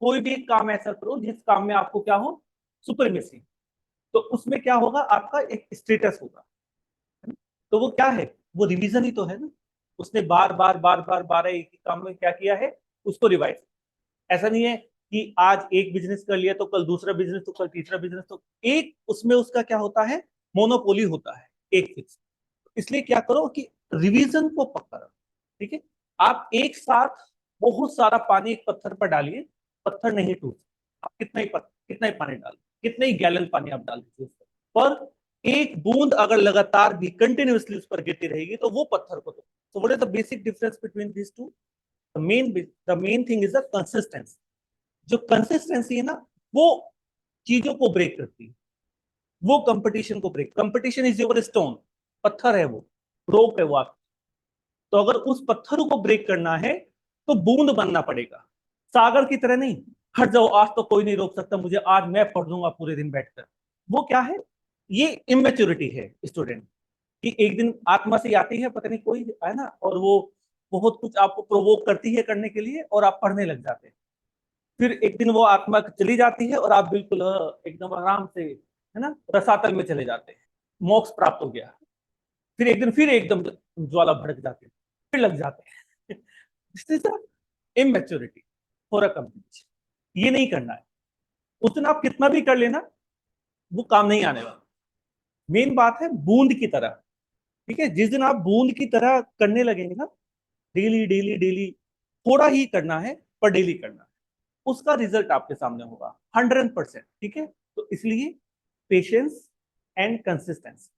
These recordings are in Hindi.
कोई भी एक काम ऐसा करो जिस काम में आपको क्या हो, सुपरमेसी। तो उसमें क्या होगा, आपका एक स्टेटस होगा। तो वो क्या है, वो रिवीजन ही तो है ना। उसने बार बार बार बार बार एक ही काम में क्या किया है, उसको रिवाइज। ऐसा नहीं है कि आज एक बिजनेस कर लिया तो कल दूसरा बिजनेस, तो कल तीसरा बिजनेस, तो एक उसमें उसका क्या होता है, मोनोपोली होता है एक फिक्स। इसलिए क्या करो कि रिवीजन को पकड़ो। ठीक है, आप एक साथ बहुत सारा पानी एक पत्थर पर डालिए, पत्थर नहीं टूट। आप कितना ही पानी डाल, कितने ही गैलन पानी आप डाल दीजिए उस पर एक बूंद अगर लगातार भी कंटिन्यूअसली उस पर गिरती रहेगी तो वो पत्थर को। तो what is the basic difference between this two? The main thing is the consistency. जो कंसिस्टेंसी है ना, वो चीजों को ब्रेक करती है, वो कंपटीशन को break. Competition is your stone, पत्थर है वो, रोक है वो आप। तो अगर उस पत्थर को ब्रेक करना है तो बूंद बनना पड़ेगा, सागर की तरह नहीं। हट जाओ, आज तो कोई नहीं रोक सकता मुझे, आज मैं पढ़ लूंगा पूरे दिन बैठकर। वो क्या है, ये इमेच्योरिटी है स्टूडेंट की। एक दिन आत्मा से आती है, पता नहीं कोई है ना, और वो बहुत कुछ आपको प्रोवोक करती है करने के लिए, और आप पढ़ने लग जाते हैं। फिर एक दिन वो आत्मा चली जाती है और आप बिल्कुल एकदम आराम से, है ना, रसातल में चले जाते हैं, मोक्ष प्राप्त हो गया। फिर एक दिन फिर एकदम ज्वाला भड़क जाती है, फिर लग जाते हैं। This is immaturity for a company. ये नहीं करना है। उस दिन आप कितना भी कर लेना, वो काम नहीं आने वाला। मेन बात है बूंद की तरह। ठीक है, जिस दिन आप बूंद की तरह करने लगेंगे ना, डेली डेली डेली, थोड़ा ही करना है पर डेली करना है, उसका रिजल्ट आपके सामने होगा 100%। ठीक है, तो इसलिए पेशेंस एंड कंसिस्टेंसी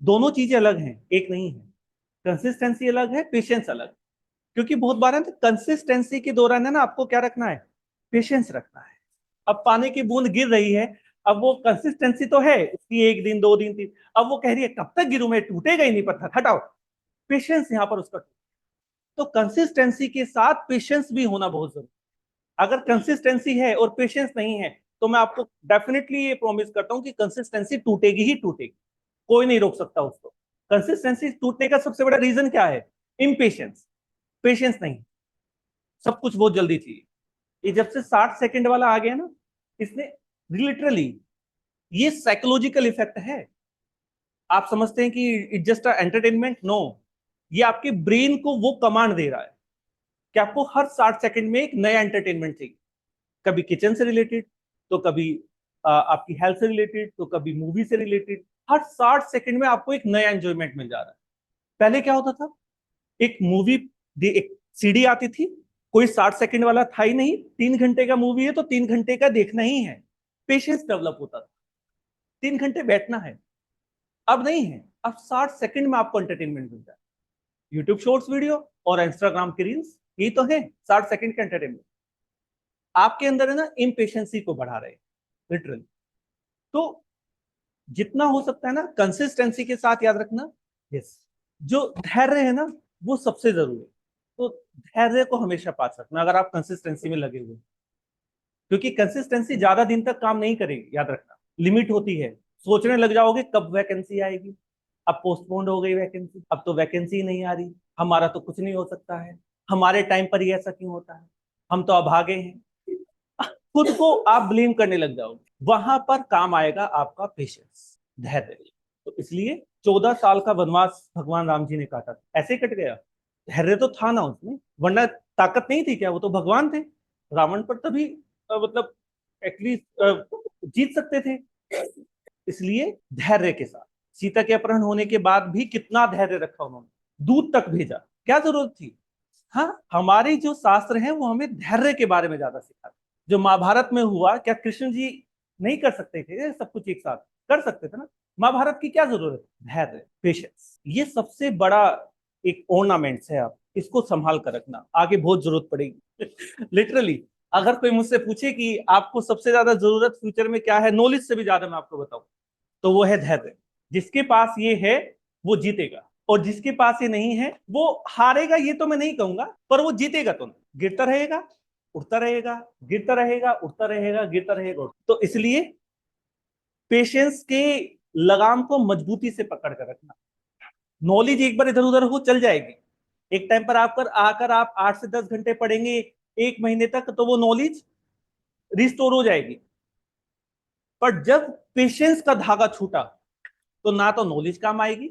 दोनों चीजें अलग हैं, एक नहीं है। कंसिस्टेंसी अलग है, पेशेंस अलग। क्योंकि बहुत बार है कंसिस्टेंसी के दौरान है ना, आपको क्या रखना है, पेशेंस रखना है। अब पानी की बूंद गिर रही है, अब वो कंसिस्टेंसी तो है उसकी, एक दिन दो दिन तीन, अब वो कह रही है कब तक गिरूं मैं, टूटेगा ही नहीं पत्थर, हटाओ। पेशेंस यहाँ पर उसका। तो कंसिस्टेंसी के साथ पेशेंस भी होना बहुत जरूरी। अगर कंसिस्टेंसी है और पेशेंस नहीं है, तो मैं आपको डेफिनेटली ये प्रॉमिस करता हूं कि कंसिस्टेंसी टूटेगी ही टूटेगी, कोई नहीं रोक सकता उसको। कंसिस्टेंसी टूटने का सबसे बड़ा रीजन क्या है, इम्पेशंस, पेशेंस नहीं। सब कुछ बहुत जल्दी चाहिए। ये जब से 60 सेकंड वाला आ गया ना, इसने लिटरली, ये साइकोलॉजिकल इफेक्ट है। आप समझते हैं कि इट जस्ट एंटरटेनमेंट, नो, ये आपके ब्रेन को वो कमांड दे रहा है कि आपको हर 60 सेकंड में एक नया एंटरटेनमेंट चाहिए। कभी किचन से रिलेटेड, तो कभी आपकी हेल्थ से रिलेटेड, तो कभी मूवी से रिलेटेड। हर 60 सेकंड में आपको एक नया एंजॉयमेंट मिल जा रहा है। पहले क्या होता था, एक मूवी, एक सीडी आती थी, कोई 60 सेकंड वाला था ही नहीं, 3 घंटे का मूवी है तो 3 घंटे का देखना ही है। पेशेंस डेवलप होता था, 3 घंटे बैठना है। अब नहीं है, अब 60 सेकंड में आपको एंटरटेनमेंट मिलता है। यूट्यूब शॉर्ट्स वीडियो और इंस्टाग्राम की रील्स, ये तो है 60 सेकंड का एंटरटेनमेंट। आपके अंदर है ना इम्पेशेंसी को बढ़ा रहे, लिटरली। तो जितना हो सकता है ना कंसिस्टेंसी के साथ, याद रखना, यस, जो धैर्य है ना, वो सबसे जरूरी है। तो धैर्य को हमेशा पास रखना अगर आप कंसिस्टेंसी में लगे हुए, क्योंकि कंसिस्टेंसी ज्यादा दिन तक काम नहीं करेगी, याद रखना, लिमिट होती है। सोचने लग जाओगे कब वैकेंसी आएगी, अब पोस्टपोन्ड हो गई वैकेंसी, अब तो वैकेंसी नहीं आ रही, हमारा तो कुछ नहीं हो सकता है, हमारे टाइम पर ही ऐसा क्यों होता है, हम तो अभागे हैं। खुद को आप ब्लेम करने लग जाओगे, वहां पर काम आएगा आपका पेशेंस, धैर्य। तो इसलिए 14 साल का वनवास भगवान राम जी ने काटा था, ऐसे ही कट गया। धैर्य तो था ना उसमें, वरना ताकत नहीं थी क्या, वो तो भगवान थे। रावण पर तभी मतलब एटलीस्ट जीत सकते थे। इसलिए धैर्य के साथ, सीता के अपहरण होने के बाद भी कितना धैर्य रखा उन्होंने, दूत तक भेजा, क्या जरूरत थी। हाँ, हमारे जो शास्त्र हैं वो हमें धैर्य के बारे में ज्यादा सिखाते। जो महाभारत में हुआ, क्या कृष्ण जी नहीं कर सकते थे सब कुछ एक साथ, कर सकते थे ना। महाभारत की क्या जरूरत है, धैर्य, पेशेंस, ये सबसे बड़ा एक ऑर्नामेंट्स है। आप इसको संभाल कर रखना, आगे बहुत जरूरत पड़ेगी। लिटरली, अगर कोई मुझसे पूछे कि आपको सबसे ज्यादा जरूरत फ्यूचर में क्या है, नॉलेज से भी ज्यादा मैं आपको बताऊं, तो वो है धैर्य। जिसके पास ये है वो जीतेगा, और जिसके पास ये नहीं है वो हारेगा, ये तो मैं नहीं कहूंगा, पर वो जीतेगा तो नहीं, गिरता रहेगा, उठता रहेगा, गिरता रहेगा, उठता रहेगा, गिरता रहेगा। तो इसलिए पेशेंस के लगाम को मजबूती से पकड़ कर रखना। नॉलेज एक बार इधर उधर हो चल जाएगी, एक टाइम पर आकर आकर आप 8 से 10 घंटे पढ़ेंगे एक महीने तक, तो वो नॉलेज रिस्टोर हो जाएगी। पर जब पेशेंस का धागा छूटा तो ना तो नॉलेज काम आएगी,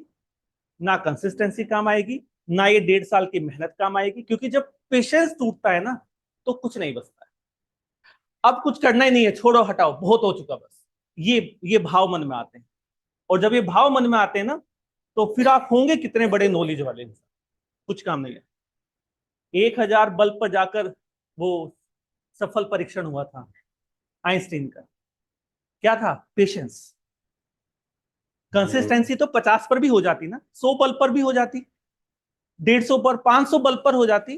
ना कंसिस्टेंसी काम आएगी, ना ये 1.5 साल की मेहनत काम आएगी, क्योंकि जब पेशेंस टूटता है ना तो कुछ नहीं बचता है। अब कुछ करना ही नहीं है, छोड़ो हटाओ, बहुत हो चुका बस, ये भाव मन में आते हैं। और जब ये भाव मन में आते हैं ना तो फिर आप होंगे कितने बड़े नॉलेज वाले इंसान, कुछ काम नहीं है। 1000 बल्ब पर जाकर वो सफल परीक्षण हुआ था आइंस्टीन का, क्या था? पेशेंस। कंसिस्टेंसी तो 50 पर भी हो जाती ना, 100 बल्ब पर भी हो जाती, 150 पर, 500 बल्ब पर हो जाती,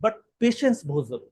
बट पेशेंस बहुत जरूरी।